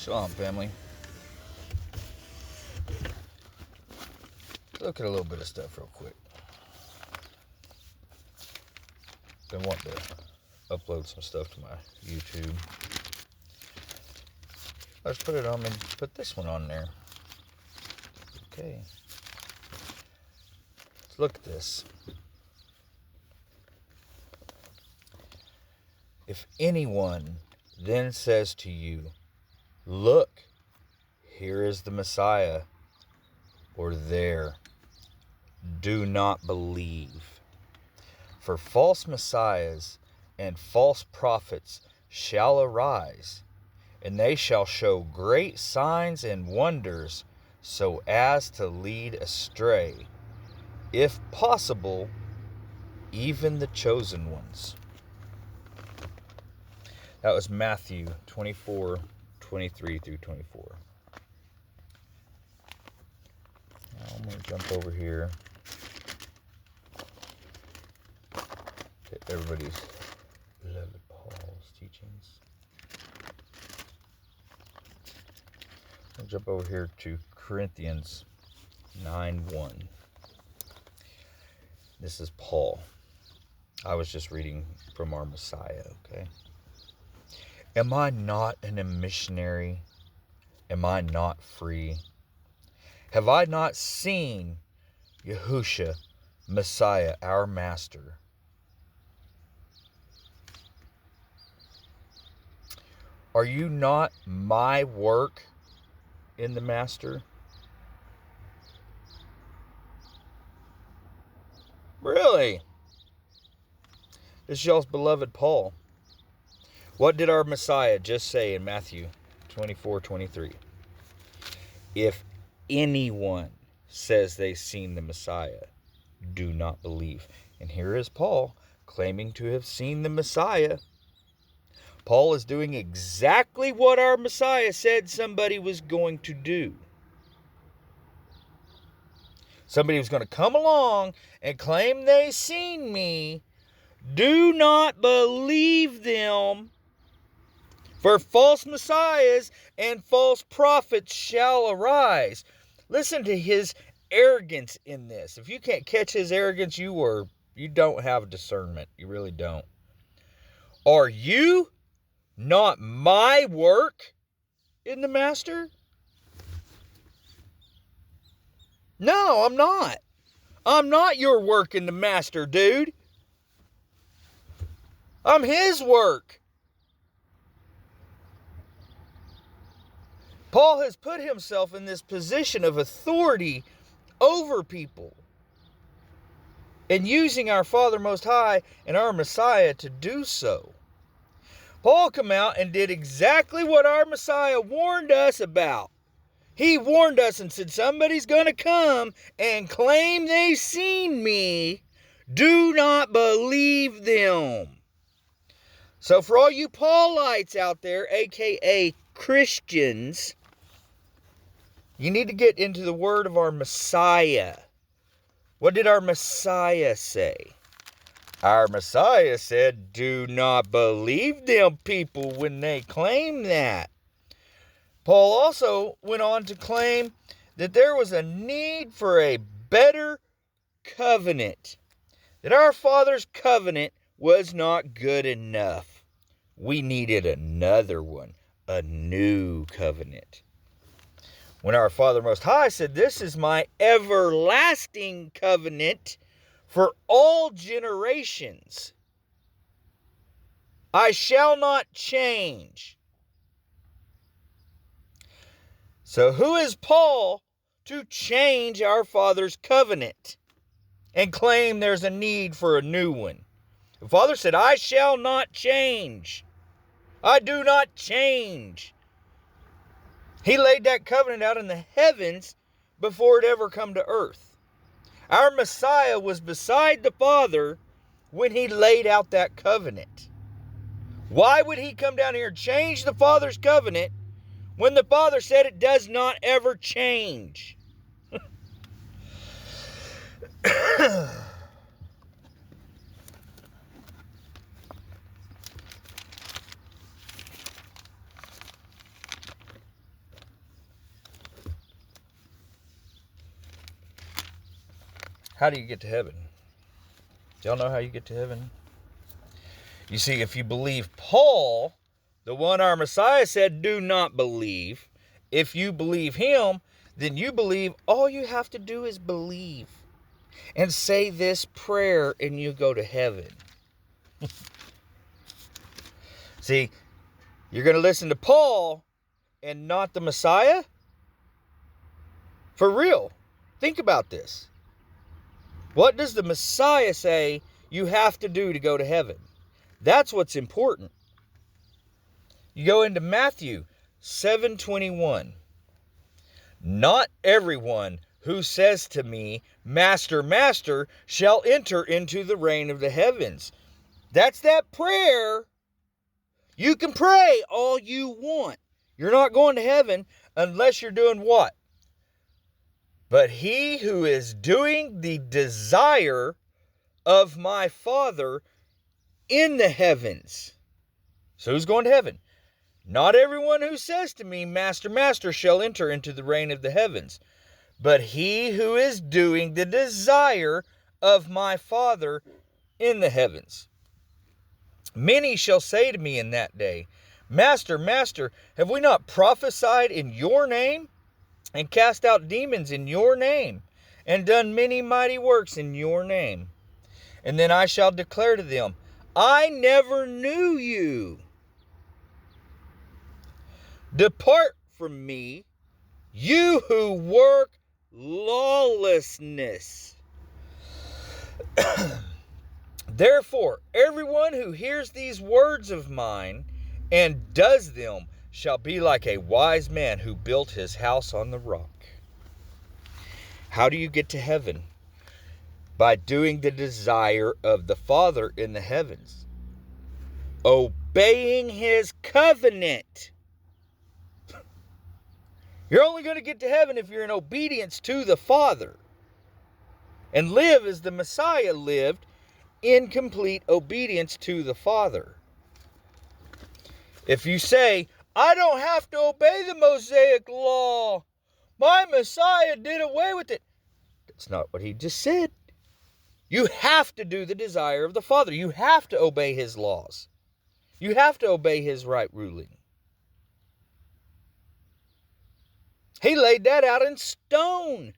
Shalom, family. Look at a little bit of stuff real quick. Been wanting to upload some stuff to my YouTube. Let's put it on and put this one on there. Okay. Let's look at this. If anyone then says to you, "Look, here is the Messiah," or "There," do not believe. For false messiahs and false prophets shall arise, and they shall show great signs and wonders, so as to lead astray, if possible, even the chosen ones. That was Matthew 24:23 through 24. Now I'm going to jump over here to everybody's beloved Paul's teachings. I'll jump over here to Corinthians 9:1. This is Paul. I was just reading from our Messiah, okay? Am I not a missionary? Am I not free? Have I not seen Yahushua, Messiah, our Master? Are you not my work in the Master? Really? This is y'all's beloved Paul. What did our Messiah just say in Matthew 24:23? If anyone says they've seen the Messiah, do not believe. And here is Paul claiming to have seen the Messiah. Paul is doing exactly what our Messiah said somebody was going to do. Somebody was going to come along and claim they seen me. Do not believe them. For false messiahs and false prophets shall arise. Listen to his arrogance in this. If you can't catch his arrogance, you don't have discernment. You really don't. Are you not my work in the Master? No, I'm not. I'm not your work in the Master, dude. I'm his work. Paul has put himself in this position of authority over people, and using our Father Most High and our Messiah to do so. Paul come out and did exactly what our Messiah warned us about. He warned us and said, somebody's going to come and claim they seen me. Do not believe them. So for all you Paulites out there, aka Christians, you need to get into the word of our Messiah. What did our Messiah say? Our Messiah said, do not believe them people when they claim that. Paul also went on to claim that there was a need for a better covenant. That our Father's covenant was not good enough. We needed another one, a new covenant. When our Father Most High said, this is my everlasting covenant for all generations. I shall not change. So who is Paul to change our Father's covenant and claim there's a need for a new one? The Father said, I shall not change. I do not change. He laid that covenant out in the heavens before it ever come to earth. Our Messiah was beside the Father when he laid out that covenant. Why would he come down here and change the Father's covenant when the Father said it does not ever change? How do you get to heaven? Y'all know how you get to heaven? You see, if you believe Paul, the one our Messiah said, do not believe. If you believe him, then you believe all you have to do is believe. And say this prayer and you go to heaven. See, you're going to listen to Paul and not the Messiah? For real. Think about this. What does the Messiah say you have to do to go to heaven? That's what's important. You go into Matthew 7:21. Not everyone who says to me, Master, Master, shall enter into the reign of the heavens. That's that prayer. You can pray all you want. You're not going to heaven unless you're doing what? But he who is doing the desire of my Father in the heavens. So who's going to heaven? Not everyone who says to me, Master, Master, shall enter into the reign of the heavens, but he who is doing the desire of my Father in the heavens. Many shall say to me in that day, Master, Master, have we not prophesied in your name, and cast out demons in your name, and done many mighty works in your name? And then I shall declare to them, I never knew you. Depart from me, you who work lawlessness. Therefore, everyone who hears these words of mine and does them shall be like a wise man who built his house on the rock. How do you get to heaven? By doing the desire of the Father in the heavens. Obeying his covenant. You're only going to get to heaven if you're in obedience to the Father. And live as the Messiah lived, in complete obedience to the Father. If you say, I don't have to obey the Mosaic law, my Messiah did away with it. That's not what he just said. You have to do the desire of the Father. You have to obey his laws. You have to obey his right ruling. He laid that out in stone.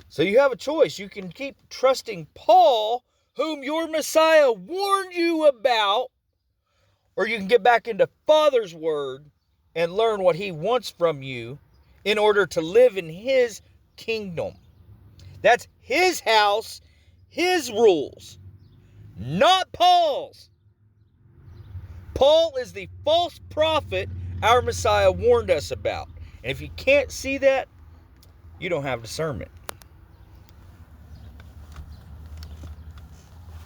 So you have a choice. You can keep trusting Paul, whom your Messiah warned you about, or you can get back into Father's Word and learn what he wants from you in order to live in his kingdom. That's his house, his rules, not Paul's. Paul is the false prophet our Messiah warned us about. And if you can't see that, you don't have discernment.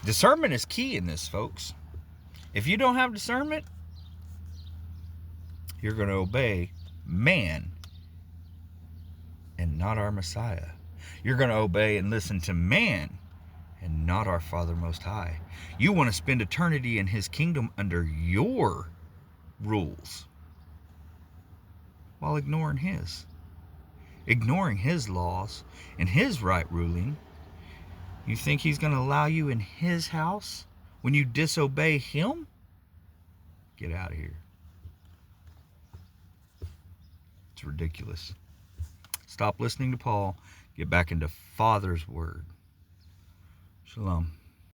Discernment is key in this, folks. If you don't have discernment, you're going to obey man and not our Messiah. You're going to obey and listen to man and not our Father Most High. You want to spend eternity in his kingdom under your rules while ignoring his. Ignoring his laws and his right ruling. You think he's going to allow you in his house when you disobey him? Get out of here. It's ridiculous. Stop listening to Paul. Get back into Father's Word. Shalom.